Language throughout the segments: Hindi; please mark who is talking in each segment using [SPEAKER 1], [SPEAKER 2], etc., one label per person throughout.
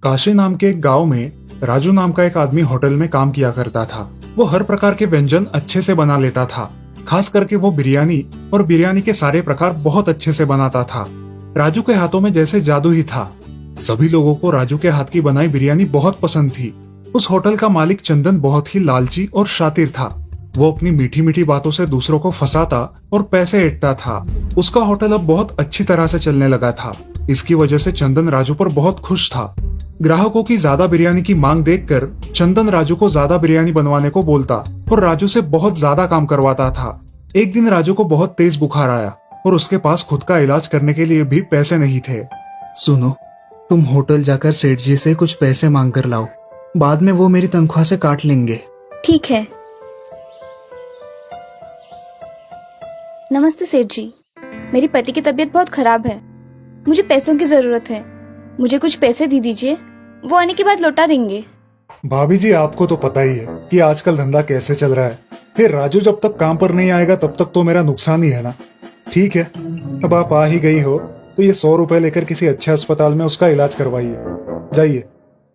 [SPEAKER 1] काशी नाम के एक गांव में राजू नाम का एक आदमी होटल में काम किया करता था। वो हर प्रकार के व्यंजन अच्छे से बना लेता था। खास करके वो बिरयानी और बिरयानी के सारे प्रकार बहुत अच्छे से बनाता था। राजू के हाथों में जैसे जादू ही था। सभी लोगों को राजू के हाथ की बनाई बिरयानी बहुत पसंद थी। उस होटल का मालिक चंदन बहुत ही लालची और शातिर था। वो अपनी मीठी मीठी बातों से दूसरों को फंसाता और पैसे ऐंठता था। उसका होटल अब बहुत अच्छी तरह से चलने लगा था। इसकी वजह से चंदन राजू पर बहुत खुश था। ग्राहकों की ज्यादा बिरयानी की मांग देखकर चंदन राजू को ज्यादा बिरयानी बनवाने को बोलता और राजू से बहुत ज्यादा काम करवाता था। एक दिन राजू को बहुत तेज बुखार आया और उसके पास खुद का इलाज करने के लिए भी पैसे नहीं थे।
[SPEAKER 2] सुनो, तुम होटल जाकर सेठ जी से कुछ पैसे मांग कर लाओ, बाद में वो मेरी तनख्वाह से काट लेंगे।
[SPEAKER 3] ठीक है। नमस्ते सेठ जी, मेरी पति की तबीयत बहुत खराब है। मुझे पैसों की जरूरत है। मुझे कुछ पैसे दे दीजिए, वो आने के बाद लौटा देंगे।
[SPEAKER 1] भाभी जी, आपको तो पता ही है कि आजकल धंधा कैसे चल रहा है। फिर राजू जब तक काम पर नहीं आएगा तब तक तो मेरा नुकसान ही है ना। ठीक है, अब आप आ ही गई हो तो ये 100 रुपए लेकर किसी अच्छे अस्पताल में उसका इलाज करवाइए। जाइए।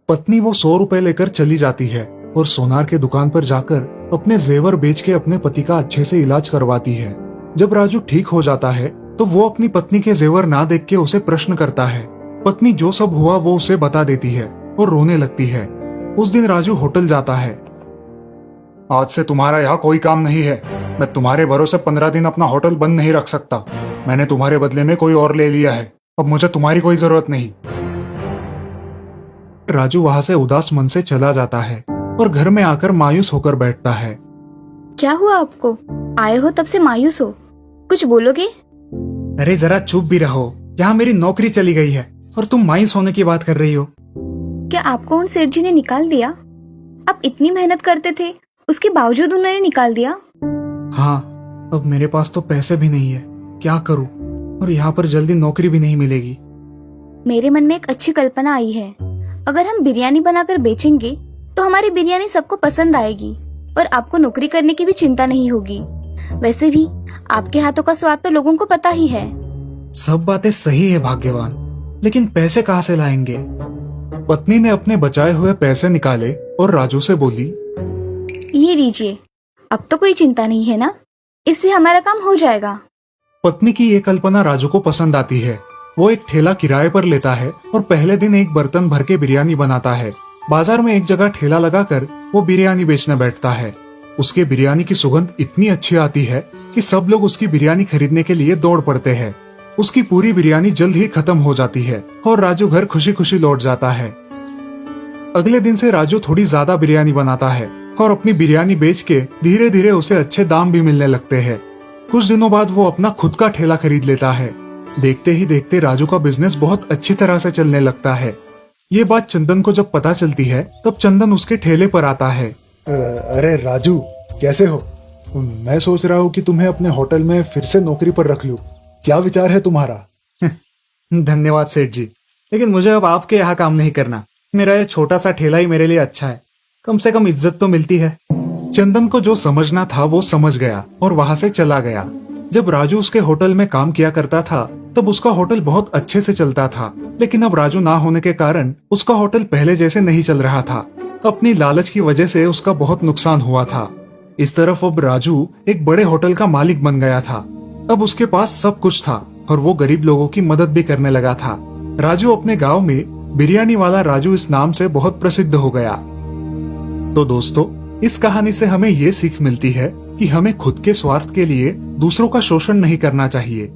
[SPEAKER 1] पत्नी वो 100 रुपए लेकर चली जाती है और सोनार के दुकान पर जाकर अपने जेवर बेच के अपने पति का अच्छे से इलाज करवाती है। जब राजू ठीक हो जाता है तो वो अपनी पत्नी के जेवर ना देख के उसे प्रश्न करता है। पत्नी जो सब हुआ वो उसे बता देती है और रोने लगती है। उस दिन राजू होटल जाता है। आज से तुम्हारा यहाँ कोई काम नहीं है। मैं तुम्हारे भरोसे 15 दिन अपना होटल बंद नहीं रख सकता। मैंने तुम्हारे बदले में कोई और ले लिया है। अब मुझे तुम्हारी कोई जरूरत नहीं। राजू वहां से उदास मन से चला जाता है और घर में आकर मायूस होकर बैठता है।
[SPEAKER 3] क्या हुआ आपको? आए हो तब से मायूस हो, कुछ बोलोगे?
[SPEAKER 2] अरे जरा चुप भी रहो, यहाँ मेरी नौकरी चली गई है और तुम मायूस होने की बात कर रही हो।
[SPEAKER 3] क्या आपको उन सेठ जी ने निकाल दिया? आप इतनी मेहनत करते थे, उसके बावजूद उन्होंने निकाल दिया?
[SPEAKER 2] हाँ, अब मेरे पास तो पैसे भी नहीं है, क्या करूँ? और यहाँ पर जल्दी नौकरी भी नहीं मिलेगी।
[SPEAKER 3] मेरे मन में एक अच्छी कल्पना आई है। अगर हम बिरयानी बनाकर बेचेंगे तो हमारी बिरयानी सबको पसंद आएगी और आपको नौकरी करने की भी चिंता नहीं होगी। वैसे भी आपके हाथों का स्वाद तो लोगों को पता ही है।
[SPEAKER 2] सब बातें सही है भाग्यवान, लेकिन पैसे कहाँ से लाएंगे?
[SPEAKER 1] पत्नी ने अपने बचाए हुए पैसे निकाले और राजू से बोली,
[SPEAKER 3] ये लीजिए, अब तो कोई चिंता नहीं है ना, इससे हमारा काम हो जाएगा।
[SPEAKER 1] पत्नी की ये कल्पना राजू को पसंद आती है। वो एक ठेला किराए पर लेता है और पहले दिन एक बर्तन भर के बिरयानी बनाता है। बाजार में एक जगह ठेला लगाकर वो बिरयानी बेचने बैठता है। उसके बिरयानी की सुगंध इतनी अच्छी आती है कि सब लोग उसकी बिरयानी खरीदने के लिए दौड़ पड़ते हैं। उसकी पूरी बिरयानी जल्द ही खत्म हो जाती है और राजू घर खुशी खुशी लौट जाता है। अगले दिन से राजू थोड़ी ज्यादा बिरयानी बनाता है और अपनी बिरयानी बेच के धीरे धीरे उसे अच्छे दाम भी मिलने लगते हैं। कुछ दिनों बाद वो अपना खुद का ठेला खरीद लेता है। देखते ही देखते राजू का बिजनेस बहुत अच्छी तरह से चलने लगता है। ये बात चंदन को जब पता चलती है तब चंदन उसके ठेले पर आता है।
[SPEAKER 4] अरे राजू, कैसे हो? मैं सोच रहा हूँ कि तुम्हें अपने होटल में फिर से नौकरी पर रख लूं। क्या विचार है तुम्हारा?
[SPEAKER 2] धन्यवाद सेठ जी, लेकिन मुझे अब आपके यहाँ काम नहीं करना। मेरा ये छोटा सा ठेला ही मेरे लिए अच्छा है, कम से कम इज्जत तो मिलती है।
[SPEAKER 1] चंदन को जो समझना था वो समझ गया और वहां से चला गया। जब राजू उसके होटल में काम किया करता था तब उसका होटल बहुत अच्छे से चलता था, लेकिन अब राजू ना होने के कारण उसका होटल पहले जैसे नहीं चल रहा था। अपनी लालच की वजह से उसका बहुत नुकसान हुआ था। इस तरफ अब राजू एक बड़े होटल का मालिक बन गया था। अब उसके पास सब कुछ था और वो गरीब लोगों की मदद भी करने लगा था। राजू अपने गांव में बिरयानी वाला राजू इस नाम से बहुत प्रसिद्ध हो गया। तो दोस्तों, इस कहानी से हमें ये सीख मिलती है कि हमें खुद के स्वार्थ के लिए दूसरों का शोषण नहीं करना चाहिए।